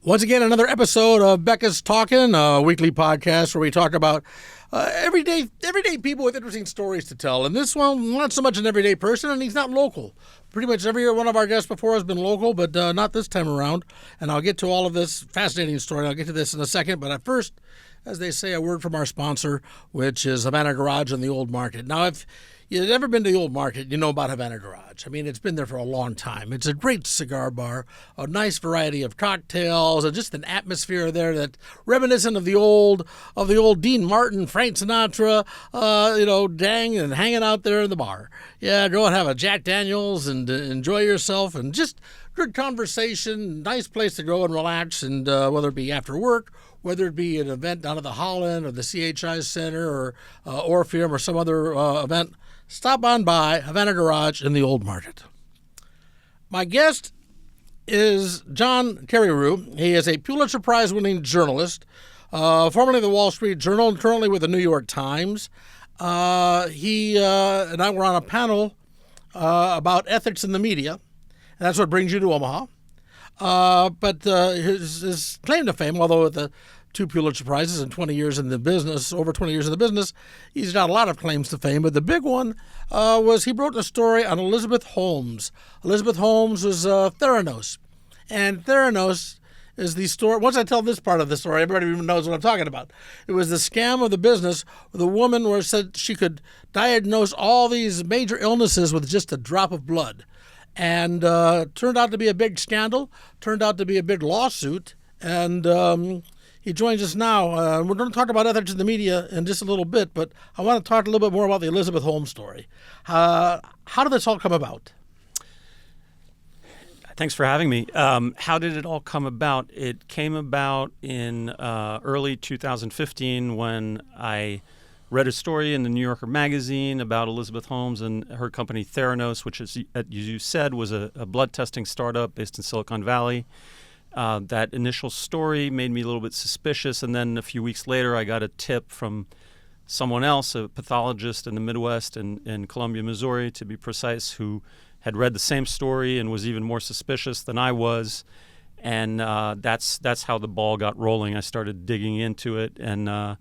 Once again, another episode of Becca's Talking, a weekly podcast where we talk about everyday people with interesting stories to tell. And this one, not so much an everyday person, and he's not local. Pretty much every one of our guests before has been local, but not this time around. And I'll get to all of this fascinating story. I'll get to this in a second. But at first, as they say, a word from our sponsor, which is Havana Garage in the Old Market. Now, if you've ever been to the Old Market, you know about Havana Garage. I mean, it's been there for a long time. It's a great cigar bar, a nice variety of cocktails, and just an atmosphere there that reminiscent of the old Dean Martin, Frank Sinatra, dang, and hanging out there in the bar. Yeah, go and have a Jack Daniels and enjoy yourself, and just good conversation, nice place to go and relax, and whether it be after work, whether it be an event down at the Holland or the CHI Center or Orpheum or some other event, stop on by Havana Garage in the Old Market. My guest is John Carreyrou. He is a Pulitzer Prize winning journalist, formerly the Wall Street Journal and currently with the New York Times. He and I were on a panel about ethics in the media, and that's what brings you to Omaha. But his claim to fame, although with the 2 Pulitzer Prizes and 20 years in the business, over 20 years in the business, he's got a lot of claims to fame. But the big one was he wrote a story on Elizabeth Holmes. Elizabeth Holmes was Theranos. And Theranos is the story. Once I tell this part of the story, everybody even knows what I'm talking about. It was the scam of the business where the woman said she could diagnose all these major illnesses with just a drop of blood. And turned out to be a big scandal, turned out to be a big lawsuit, and he joins us now. We're going to talk about ethics in the media in just a little bit, but I want to talk a little bit more about the Elizabeth Holmes story. How did this all come about? Thanks for having me. How did it all come about? It came about in early 2015 when I read a story in the New Yorker magazine about Elizabeth Holmes and her company Theranos, which, as you said, was a blood testing startup based in Silicon Valley. That initial story made me a little bit suspicious, and then a few weeks later I got a tip from someone else, a pathologist in the Midwest in Columbia, Missouri, to be precise, who had read the same story and was even more suspicious than I was. And that's how the ball got rolling. I started digging into it, and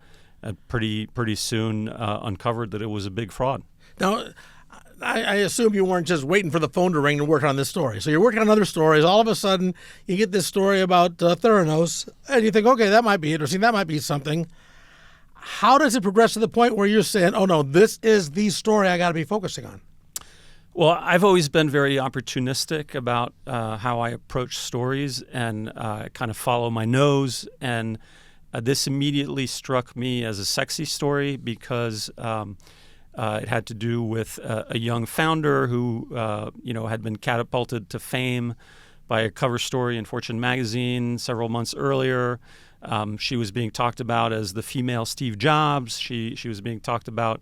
pretty soon uncovered that it was a big fraud. Now, I assume you weren't just waiting for the phone to ring to work on this story. So you're working on other stories. All of a sudden, you get this story about Theranos, and you think, okay, that might be interesting. That might be something. How does it progress to the point where you're saying, oh, no, this is the story I got to be focusing on? Well, I've always been very opportunistic about how I approach stories and kind of follow my nose. And this immediately struck me as a sexy story because it had to do with a young founder who, had been catapulted to fame by a cover story in Fortune magazine several months earlier. She was being talked about as the female Steve Jobs. She was being talked about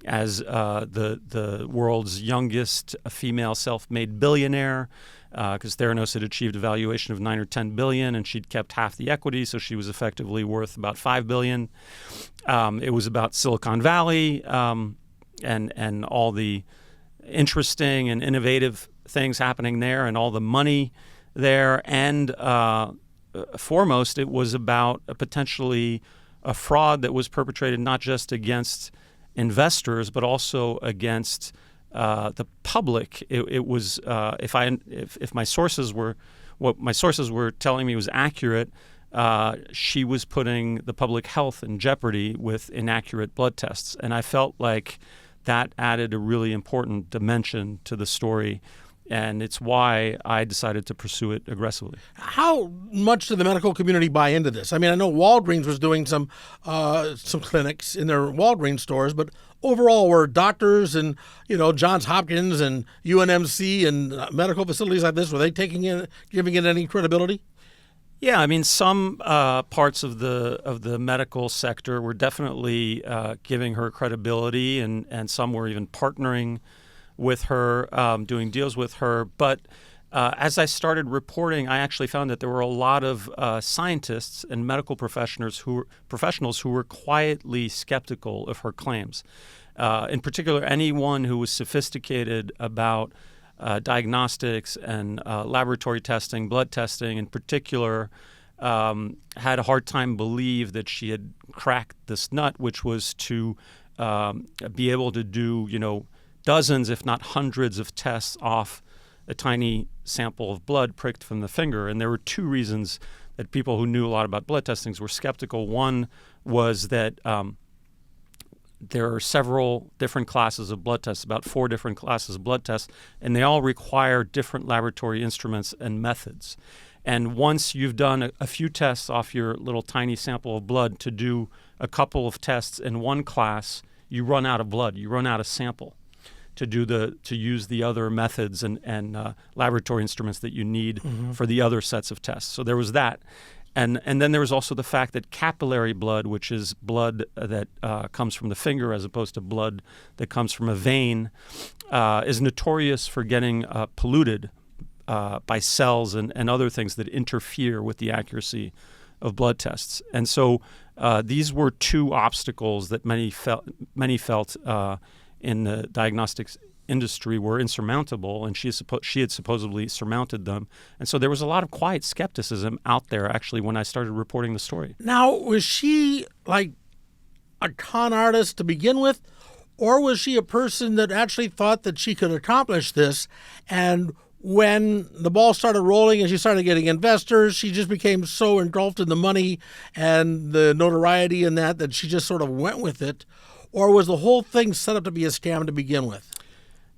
as the world's youngest female self-made billionaire, because Theranos had achieved a valuation of $9 or $10 billion, and she'd kept half the equity, so she was effectively worth about $5 billion. It was about Silicon Valley and all the interesting and innovative things happening there, and all the money there. And foremost, it was about potentially a fraud that was perpetrated not just against investors, but also against the public. It was if my sources were what my sources were telling me was accurate, she was putting the public health in jeopardy with inaccurate blood tests, and I felt like that added a really important dimension to the story. And it's why I decided to pursue it aggressively. How much did the medical community buy into this? I mean, I know Walgreens was doing some clinics in their Walgreens stores, but overall, were doctors and Johns Hopkins and UNMC and medical facilities like this, were they giving it any credibility? Yeah, I mean, some parts of the medical sector were definitely giving her credibility, and some were even partnering with her, doing deals with her. But as I started reporting, I actually found that there were a lot of scientists and medical professionals who were quietly skeptical of her claims. In particular, anyone who was sophisticated about diagnostics and laboratory testing, blood testing in particular, had a hard time believe that she had cracked this nut, which was to be able to do, dozens, if not hundreds of tests off a tiny sample of blood pricked from the finger. And there were two reasons that people who knew a lot about blood testings were skeptical. One was that there are several different classes of blood tests, about 4 different classes of blood tests, and they all require different laboratory instruments and methods. And once you've done a few tests off your little tiny sample of blood to do a couple of tests in one class, you run out of blood, you run out of sample to use the other methods and laboratory instruments that you need for the other sets of tests. So there was that. And then there was also the fact that capillary blood, which is blood that comes from the finger as opposed to blood that comes from a vein, is notorious for getting polluted by cells and other things that interfere with the accuracy of blood tests. And so these were 2 obstacles that many felt in the diagnostics industry were insurmountable, and she had supposedly surmounted them. And so there was a lot of quiet skepticism out there, actually, when I started reporting the story. Now, was she like a con artist to begin with, or was she a person that actually thought that she could accomplish this? And when the ball started rolling and she started getting investors, she just became so engulfed in the money and the notoriety and that she just sort of went with it? Or was the whole thing set up to be a scam to begin with?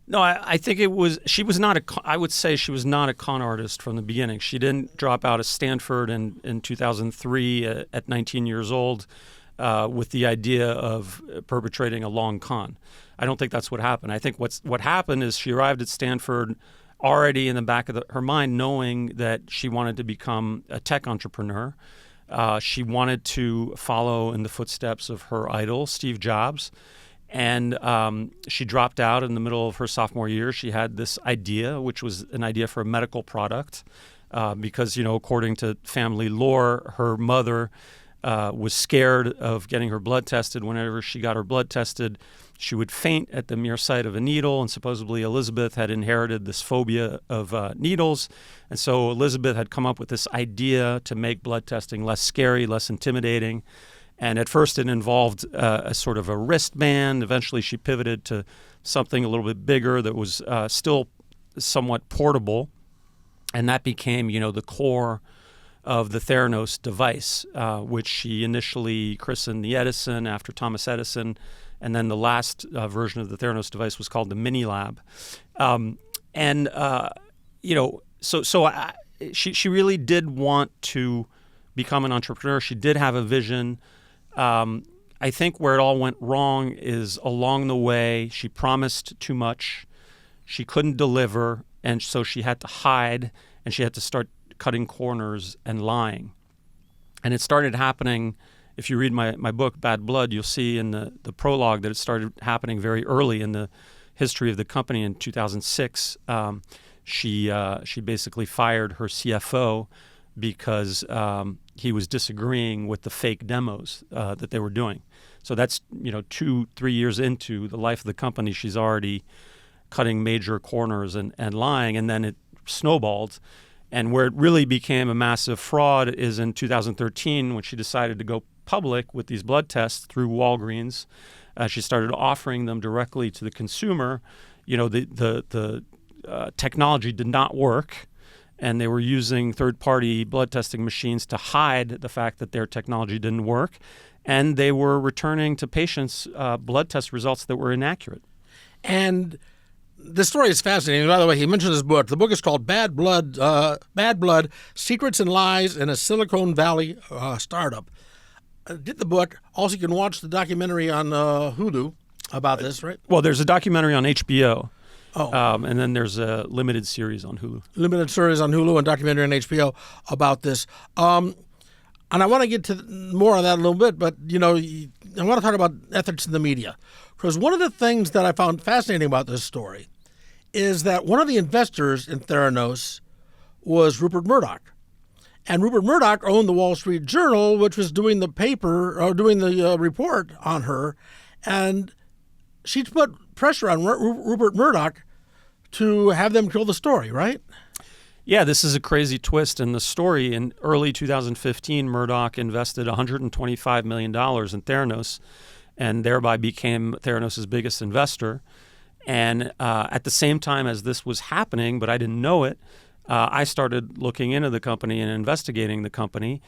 No, I think she was not I would say she was not a con artist from the beginning. She didn't drop out of Stanford in 2003 at 19 years old with the idea of perpetrating a long con. I don't think that's what happened. I think what happened is she arrived at Stanford already in the back of her mind knowing that she wanted to become a tech entrepreneur. She wanted to follow in the footsteps of her idol, Steve Jobs. And she dropped out in the middle of her sophomore year. She had this idea, which was an idea for a medical product, because, according to family lore, her mother was scared of getting her blood tested. Whenever she got her blood tested, she would faint at the mere sight of a needle, and supposedly Elizabeth had inherited this phobia of needles. And so Elizabeth had come up with this idea to make blood testing less scary, less intimidating. And at first it involved a sort of a wristband. Eventually she pivoted to something a little bit bigger that was still somewhat portable. And that became, the core of the Theranos device, which she initially christened the Edison after Thomas Edison. And then the last version of the Theranos device was called the Mini Lab. She really did want to become an entrepreneur. She did have a vision. I think where it all went wrong is along the way she promised too much. She couldn't deliver, and so she had to hide, and she had to start cutting corners and lying. And it started happening. If you read my book, Bad Blood, you'll see in the prologue that it started happening very early in the history of the company. In 2006, she basically fired her CFO because he was disagreeing with the fake demos that they were doing. So that's 2-3 years into the life of the company, she's already cutting major corners and lying, and then it snowballed. And where it really became a massive fraud is in 2013 when she decided to go public with these blood tests through Walgreens. She started offering them directly to the consumer. The technology did not work, and they were using third-party blood testing machines to hide the fact that their technology didn't work, and they were returning to patients blood test results that were inaccurate. And the story is fascinating. By the way, he mentioned his book. The book is called Bad Blood, Secrets and Lies in a Silicon Valley Startup. Did the book. Also, you can watch the documentary on Hulu about this, right? Well, there's a documentary on HBO. And then there's a limited series on Hulu. Limited series on Hulu and documentary on HBO about this. And I want to get to more on that in a little bit, but, I want to talk about ethics in the media. Because one of the things that I found fascinating about this story is that one of the investors in Theranos was Rupert Murdoch. And Rupert Murdoch owned the Wall Street Journal, which was doing the report on her. And she put pressure on Rupert Murdoch to have them kill the story, right? Yeah, this is a crazy twist in the story. In early 2015, Murdoch invested $125 million in Theranos and thereby became Theranos' biggest investor. And at the same time as this was happening, but I didn't know it, I started looking into the company and investigating the company.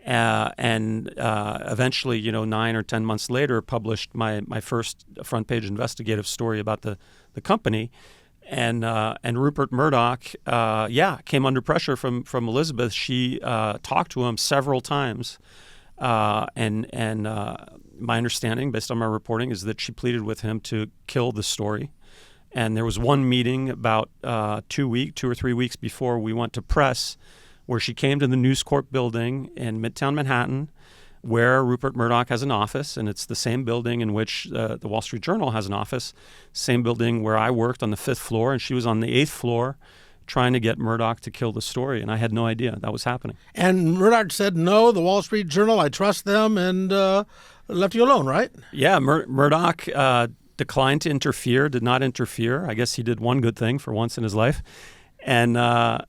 And eventually, 9 or 10 months later, published my first front page investigative story about the company. And Rupert Murdoch, came under pressure from Elizabeth. She talked to him several times, and my understanding, based on my reporting, is that she pleaded with him to kill the story. And there was one meeting about 2 or 3 weeks before we went to press, where she came to the News Corp building in Midtown Manhattan, where Rupert Murdoch has an office, and it's the same building in which the Wall Street Journal has an office, same building where I worked on the 5th floor, and she was on the 8th floor trying to get Murdoch to kill the story, and I had no idea that was happening. And Murdoch said, no, the Wall Street Journal, I trust them, and left you alone, right? Yeah, Murdoch declined to interfere, did not interfere. I guess he did one good thing for once in his life. And the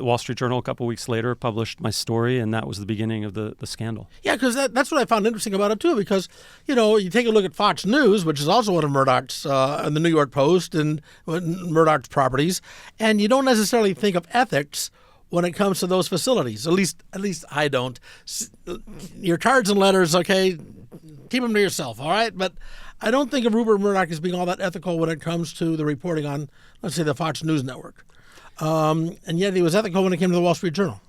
Wall Street Journal a couple of weeks later published my story, and that was the beginning of the scandal. Yeah, because that's what I found interesting about it, too, because, you take a look at Fox News, which is also one of Murdoch's, and the New York Post and Murdoch's properties, and you don't necessarily think of ethics when it comes to those facilities. At least I don't. Your cards and letters, okay, keep them to yourself, all right? But I don't think of Rupert Murdoch as being all that ethical when it comes to the reporting on, let's say, the Fox News network. And yet he was ethical when it came to the Wall Street Journal.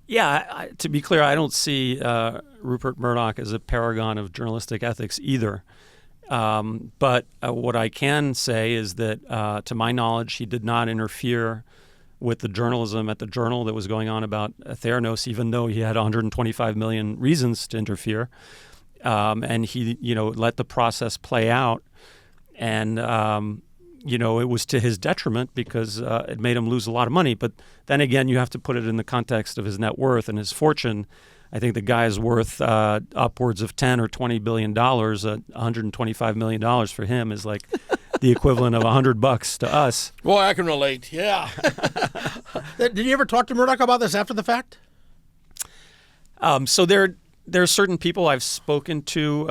Yeah, to be clear, I don't see Rupert Murdoch as a paragon of journalistic ethics either. But what I can say is that, to my knowledge, he did not interfere with the journalism at the Journal that was going on about Theranos, even though he had 125 million reasons to interfere. And he, let the process play out. And, it was to his detriment because it made him lose a lot of money. But then again, you have to put it in the context of his net worth and his fortune. I think the guy is worth upwards of $10 or $20 billion. $125 million for him is like the equivalent of $100 to us. Boy, I can relate. Yeah. Did you ever talk to Murdoch about this after the fact? So there are certain people I've spoken to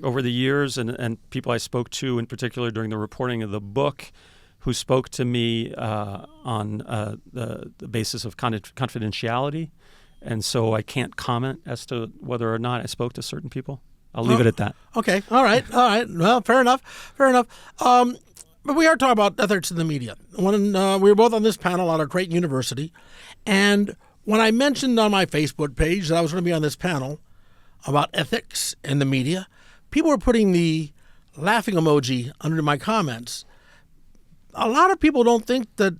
over the years, and people I spoke to in particular during the reporting of the book, who spoke to me on the basis of confidentiality. And so I can't comment as to whether or not I spoke to certain people. I'll leave it at that. Okay. All right. Well, fair enough. But we are talking about ethics in the media. When we were both on this panel out of Creighton University, and when I mentioned on my Facebook page that I was going to be on this panel about ethics in the media, people were putting the laughing emoji under my comments. A lot of people don't think that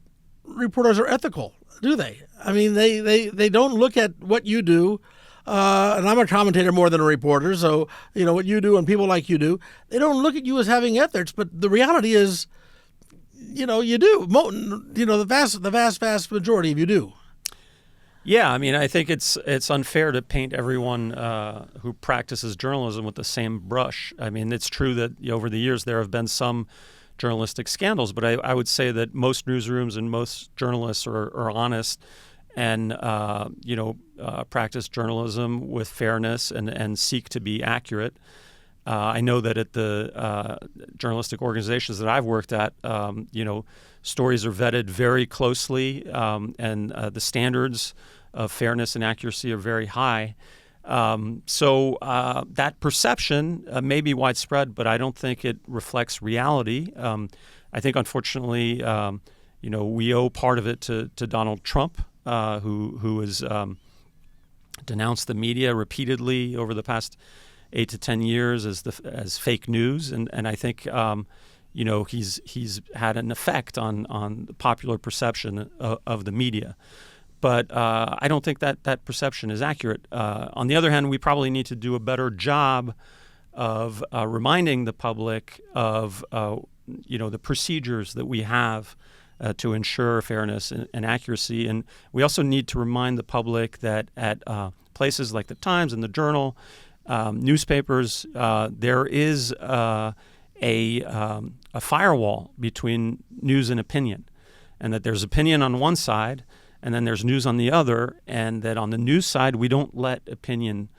reporters are ethical, do they? I mean, they don't look at what you do, and I'm a commentator more than a reporter, so, what you do and people like you do, they don't look at you as having ethics, but the reality is, you do. The vast majority of you do. Yeah, I mean, I think it's unfair to paint everyone who practices journalism with the same brush. I mean, it's true that over the years there have been some journalistic scandals, but I would say that most newsrooms and most journalists are honest and practice journalism with fairness and seek to be accurate. I know that at the journalistic organizations that I've worked at, stories are vetted very closely, and the standards of fairness and accuracy are very high. So that perception may be widespread, but I don't think it reflects reality. I think, unfortunately, we owe part of it to Donald Trump, who has denounced the media repeatedly over the past 8 to 10 years as fake news, and I think he's had an effect on the popular perception of the media. But I don't think that perception is accurate. On the other hand, we probably need to do a better job of reminding the public of the procedures that we have to ensure fairness and accuracy. And we also need to remind the public that at places like the Times and the Journal, newspapers, there is a firewall between news and opinion. and that there's opinion on one side, and then there's news on the other, and that on the news side, we don't let opinion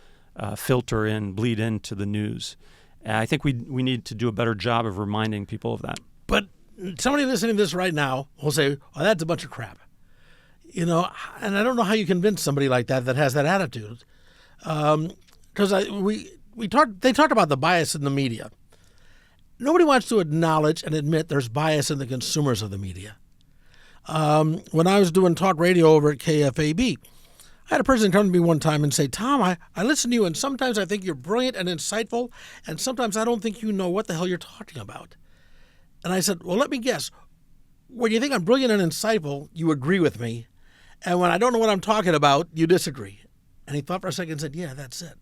filter in, bleed into the news. And I think we need to do a better job of reminding people of that. But somebody listening to this right now will say, "Oh, that's a bunch of crap," and I don't know how you convince somebody like that has that attitude, because they talked about the bias in the media. Nobody wants to acknowledge and admit there's bias in the consumers of the media. When I was doing talk radio over at KFAB, I had a person come to me one time and say, "Tom, I listen to you, and sometimes I think you're brilliant and insightful, and sometimes I don't think you know what the hell you're talking about." And I said, "Well, let me guess. When you think I'm brilliant and insightful, you agree with me. And when I don't know what I'm talking about, you disagree." And he thought for a second and said, "Yeah, that's it."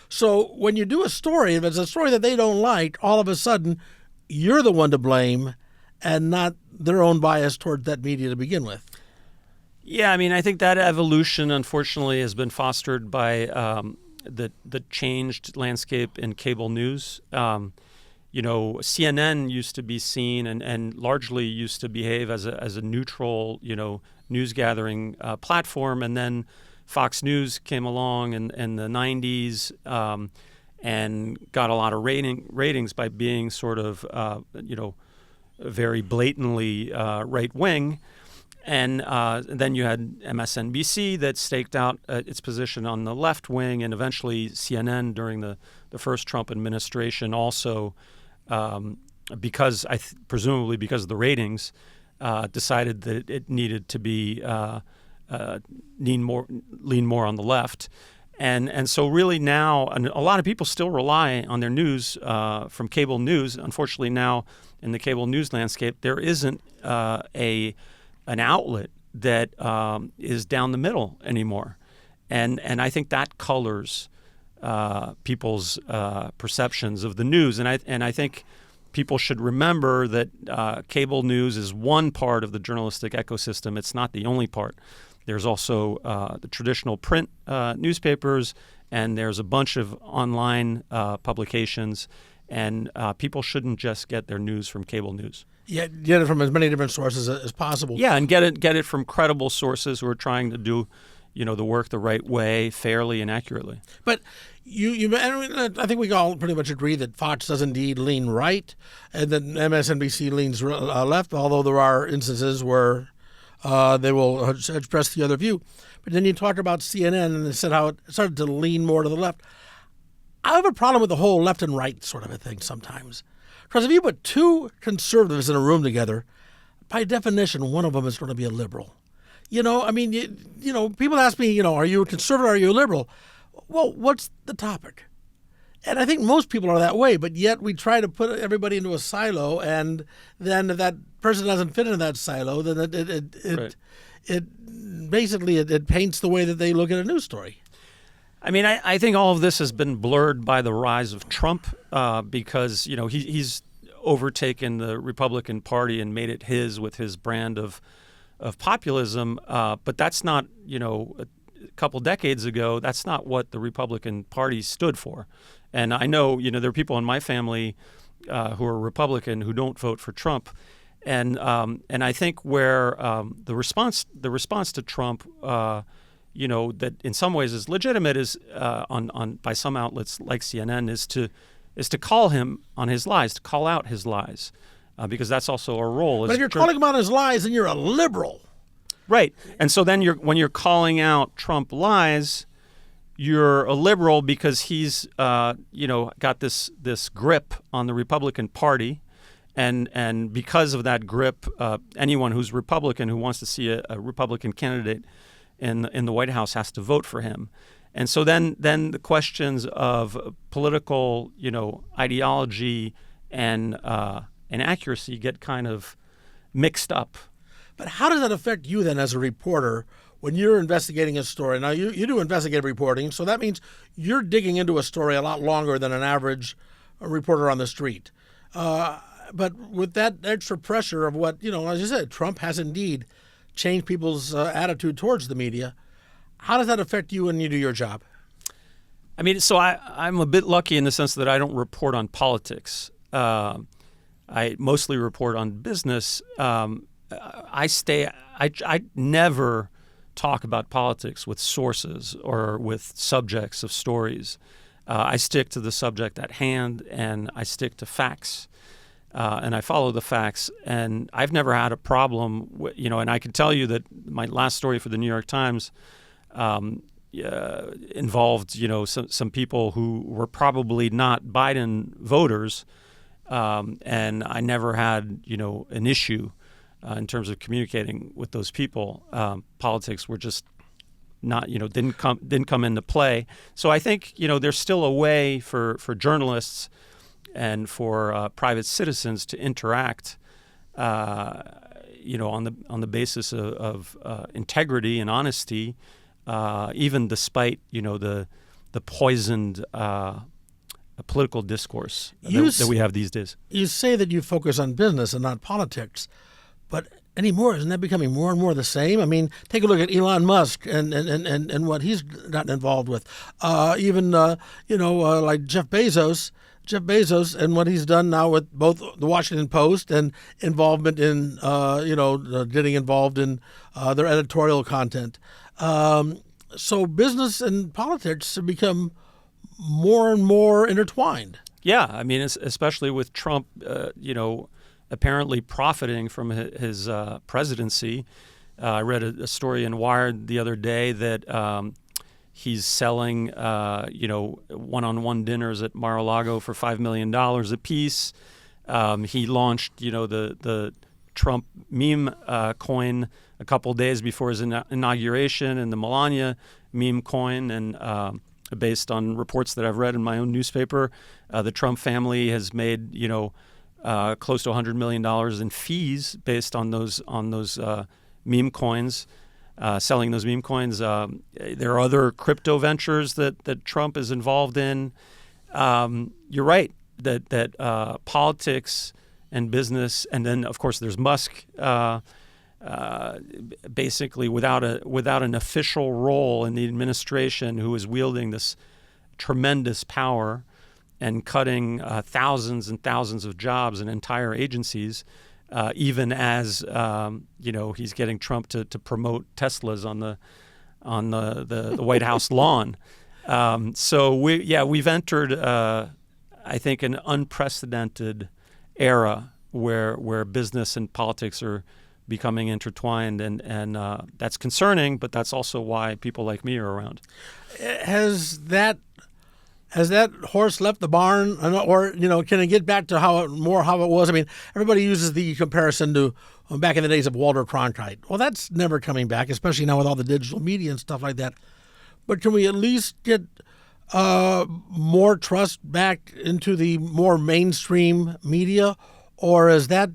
So when you do a story, if it's a story that they don't like, all of a sudden, you're the one to blame and not their own bias toward that media to begin with. Yeah, I mean, I think that evolution, unfortunately, has been fostered by the changed landscape in cable news. CNN used to be seen and largely used to behave as a neutral, news gathering platform, and then Fox News came along in the 90s and got a lot of ratings by being sort of, very blatantly right wing. And then you had MSNBC that staked out its position on the left wing, and eventually CNN during the first Trump administration also, presumably because of the ratings, decided that it needed to be lean more on the left. And so really now, and a lot of people still rely on their news from cable news. Unfortunately now in the cable news landscape, there isn't an outlet that is down the middle anymore, and I think that colors people's perceptions of the news, and I think people should remember that cable news is one part of the journalistic ecosystem. It's not the only part. There's also the traditional print newspapers, and there's a bunch of online publications, and people shouldn't just get their news from cable news. Yeah, get it from as many different sources as possible. Yeah, and get it from credible sources who are trying to do, the work the right way, fairly and accurately. But I think we all pretty much agree that Fox does indeed lean right, and that MSNBC leans left. Although there are instances where they will express the other view. But then you talk about CNN, and they said how it started to lean more to the left. I have a problem with the whole left and right sort of a thing sometimes. Because if you put two conservatives in a room together, by definition, one of them is going to be a liberal. People ask me, are you a conservative or are you a liberal? Well, what's the topic? And I think most people are that way, but yet we try to put everybody into a silo, and then if that person doesn't fit into that silo, then it basically paints the way that they look at a news story. I mean, I think all of this has been blurred by the rise of Trump because, he's overtaken the Republican Party and made it his with his brand of populism. But that's not, a couple decades ago, that's not what the Republican Party stood for. And I know, there are people in my family who are Republican who don't vote for Trump. And I think where the response to Trump that in some ways is legitimate is on by some outlets like CNN is to call him on his lies, to call out his lies, because that's also a role. But if you're calling him on his lies, then you're a liberal, right? And so then when you're calling out Trump lies, you're a liberal because he's got this grip on the Republican Party. And because of that grip, anyone who's Republican who wants to see a Republican candidate in the White House has to vote for him. And so then the questions of political, ideology and accuracy get kind of mixed up. But how does that affect you then as a reporter when you're investigating a story? Now, you do investigative reporting, so that means you're digging into a story a lot longer than an average reporter on the street. But with that extra pressure of what, as you said, Trump has indeed changed people's attitude towards the media. How does that affect you when you do your job? I mean, so I'm a bit lucky in the sense that I don't report on politics. I mostly report on business. I never talk about politics with sources or with subjects of stories. I stick to the subject at hand, and I stick to facts, and I follow the facts. And I've never had a problem, and I can tell you that my last story for the New York Times involved, some people who were probably not Biden voters, and I never had, an issue in terms of communicating with those people. Politics were just not, didn't come into play. So I think, there's still a way for journalists and for private citizens to interact, on the basis of integrity and honesty, even despite, the poisoned political discourse that we have these days. You say that you focus on business and not politics, but anymore, isn't that becoming more and more the same? I mean, take a look at Elon Musk and what he's gotten involved with. Even like Jeff Bezos and what he's done now with both the Washington Post and involvement in, getting involved in their editorial content. So business and politics have become more and more intertwined. Yeah, I mean, especially with Trump, apparently profiting from his presidency. I read a story in Wired the other day that he's selling, one-on-one dinners at Mar-a-Lago for $5 million a piece. He launched, the Trump meme coin a couple days before his inauguration, and the Melania meme coin. And based on reports that I've read in my own newspaper, the Trump family has made, close to $100 million in fees based on those meme coins, selling those meme coins. There are other crypto ventures that Trump is involved in. You're right that politics and business, and then of course there's Musk. Basically, without an official role in the administration, who is wielding this tremendous power and cutting thousands and thousands of jobs in entire agencies, even as he's getting Trump to promote Teslas on the White House lawn. So we've entered I think an unprecedented era where business and politics are becoming intertwined, and that's concerning, but that's also why people like me are around. Has that horse left the barn, or can it get back to how it was? I mean, everybody uses the comparison to back in the days of Walter Cronkite. Well, that's never coming back, especially now with all the digital media and stuff like that. But can we at least get more trust back into the more mainstream media, or is that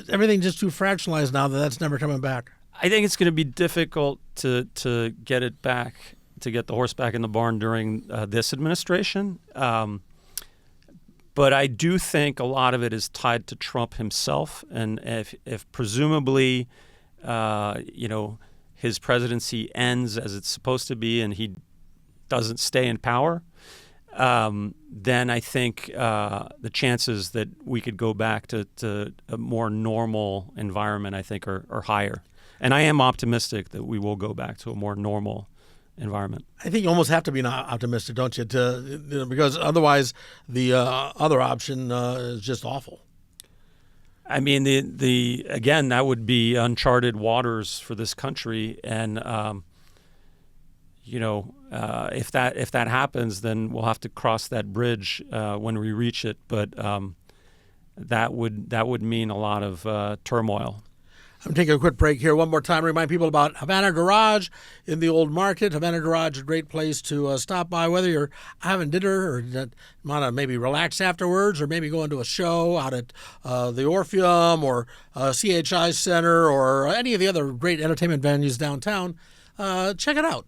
everything just too fractionalized now that's never coming back? I think it's going to be difficult to get it back, to get the horse back in the barn during this administration. But I do think a lot of it is tied to Trump himself. And if presumably, his presidency ends as it's supposed to be and he doesn't stay in power, then I think the chances that we could go back to a more normal environment, I think, are higher. And I am optimistic that we will go back to a more normal environment. I think you almost have to be optimistic, don't you? Because otherwise, the other option is just awful. I mean, again, that would be uncharted waters for this country, and if that happens, then we'll have to cross that bridge when we reach it. But that would mean a lot of turmoil. I'm taking a quick break here. One more time, remind people about Havana Garage in the Old Market. Havana Garage is a great place to stop by, whether you're having dinner or want to maybe relax afterwards, or maybe going to a show out at the Orpheum or CHI Center or any of the other great entertainment venues downtown. Check it out.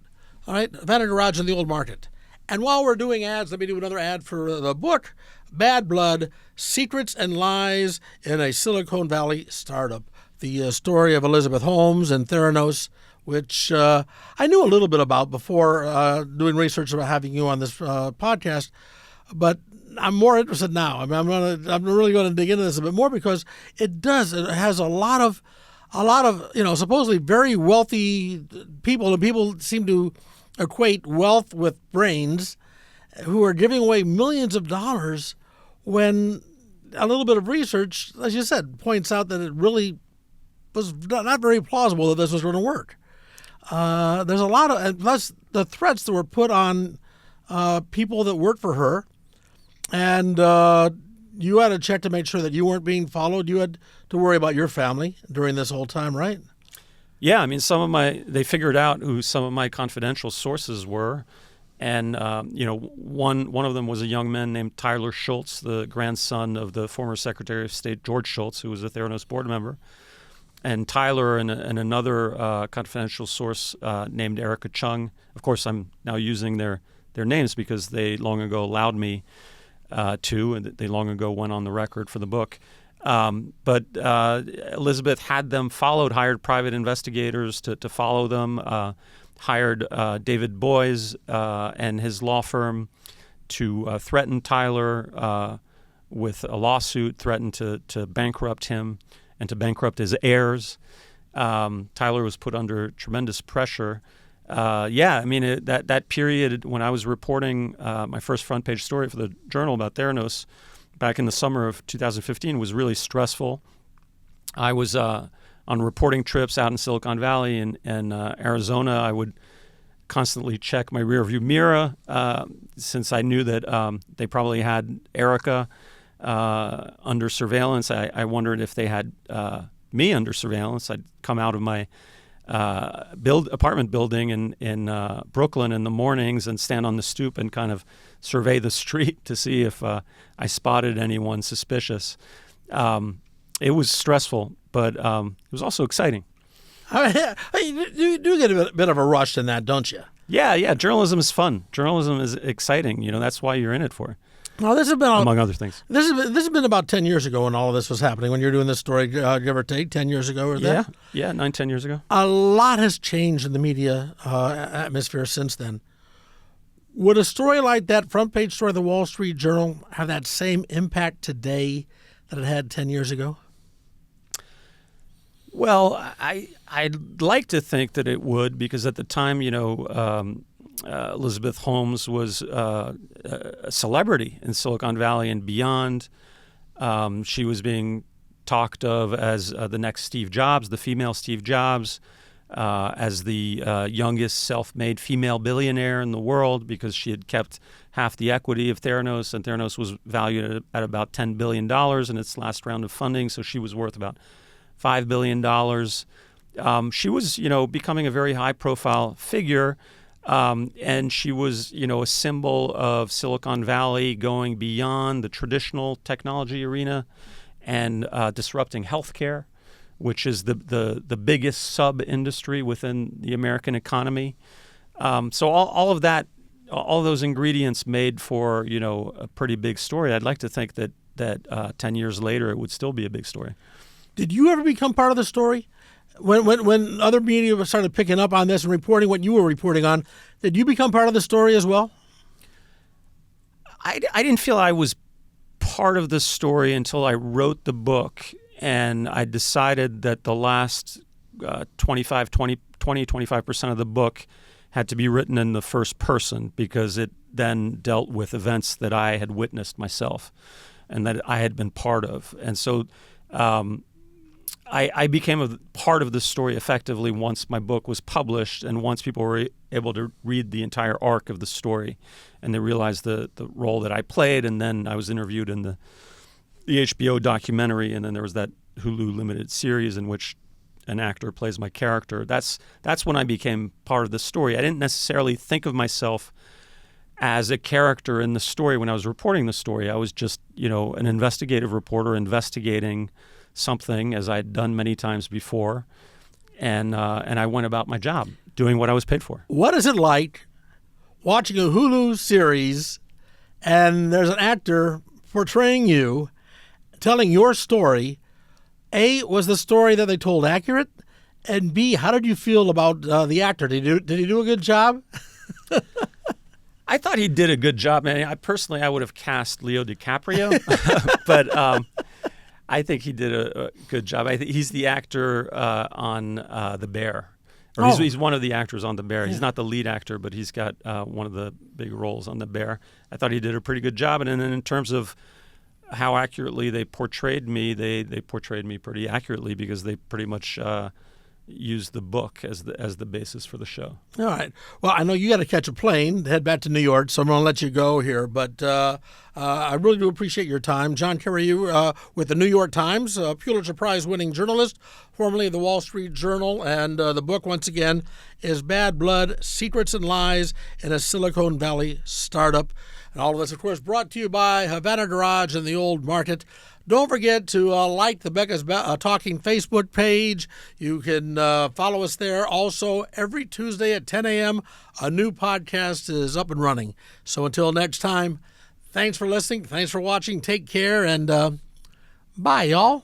All right, Havana Garage in the Old Market. And while we're doing ads, let me do another ad for the book, Bad Blood, Secrets and Lies in a Silicon Valley Startup. The story of Elizabeth Holmes and Theranos, which I knew a little bit about before doing research about having you on this podcast, but I'm more interested now. I mean, I'm really going to dig into this a bit more because it has a lot of a lot of, supposedly very wealthy people, and people seem to equate wealth with brains, who are giving away millions of dollars when a little bit of research, as you said, points out that it really was not very plausible that this was going to work. There's a lot of, and plus the threats that were put on people that worked for her, and you had to check to make sure that you weren't being followed. You had to worry about your family during this whole time, right? Yeah, I mean, they figured out who some of my confidential sources were. And, one of them was a young man named Tyler Schultz, the grandson of the former Secretary of State George Shultz, who was a Theranos board member. And Tyler and another confidential source named Erica Chung. Of course, I'm now using their names because they long ago allowed me to, and they long ago went on the record for the book. But Elizabeth had them followed, hired private investigators to follow them, hired David Boies and his law firm to threaten Tyler with a lawsuit, threatened to bankrupt him and to bankrupt his heirs. Tyler was put under tremendous pressure. That period when I was reporting my first front page story for the Journal about Theranos back in the summer of 2015 was really stressful. I was on reporting trips out in Silicon Valley and Arizona. I would constantly check my rearview mirror since I knew that they probably had Erica under surveillance. I wondered if they had me under surveillance. I'd come out of my apartment building in Brooklyn in the mornings and stand on the stoop and kind of survey the street to see if I spotted anyone suspicious. It was stressful, but it was also exciting. You do get a bit of a rush in that, don't you? Yeah. Journalism is fun. Journalism is exciting. That's why you're in it for. Well, this has been among other things. This has been about 10 years ago when all of this was happening. When you were doing this story, give or take, 10 years ago or that. Yeah, 9-10 years ago. A lot has changed in the media atmosphere since then. Would a story like that front page story of the Wall Street Journal have that same impact today that it had 10 years ago? Well, I'd like to think that it would, because at the time, Elizabeth Holmes was a celebrity in Silicon Valley and beyond. She was being talked of as the next Steve Jobs, the female Steve Jobs, as the youngest self-made female billionaire in the world because she had kept half the equity of Theranos, and Theranos was valued at about $10 billion in its last round of funding, so she was worth about $5 billion. She was, becoming a very high-profile figure, and she was, a symbol of Silicon Valley going beyond the traditional technology arena and disrupting healthcare, which is the biggest sub-industry within the American economy. So all of that, all those ingredients made for, a pretty big story. I'd like to think that 10 years later it would still be a big story. Did you ever become part of the story? When other media started picking up on this and reporting what you were reporting on, did you become part of the story as well? I didn't feel I was part of the story until I wrote the book, and I decided that the last 25% of the book had to be written in the first person because it then dealt with events that I had witnessed myself and that I had been part of. And so I became a part of the story effectively once my book was published and once people were able to read the entire arc of the story and they realized the role that I played. And then I was interviewed in the HBO documentary, and then there was that Hulu limited series in which an actor plays my character. That's when I became part of the story. I didn't necessarily think of myself as a character in the story when I was reporting the story. I was just, an investigative reporter investigating something as I'd done many times before, and I went about my job doing what I was paid for. What is it like watching a Hulu series and there's an actor portraying you, telling your story? A, was the story that they told accurate? And B, how did you feel about the actor? Did he do a good job? I thought he did a good job, man. I would have cast Leo DiCaprio, but I think he did a good job. I think he's the actor on The Bear. Or he's one of the actors on The Bear. He's not the lead actor, but he's got one of the big roles on The Bear. I thought he did a pretty good job. And then in terms of how accurately they portrayed me, they portrayed me pretty accurately because they pretty much used the book as the basis for the show. All right. Well, I know you got to catch a plane to head back to New York, so I'm going to let you go here. But I really do appreciate your time. John Carreyrou with the New York Times, Pulitzer Prize winning journalist, formerly of the Wall Street Journal. And the book, once again, is Bad Blood, Secrets and Lies in a Silicon Valley Startup. And all of this, of course, brought to you by Havana Garage and the Old Market. Don't forget to like the Becca's Talking Facebook page. You can follow us there. Also, every Tuesday at 10 a.m., a new podcast is up and running. So until next time, thanks for listening. Thanks for watching. Take care, and bye, y'all.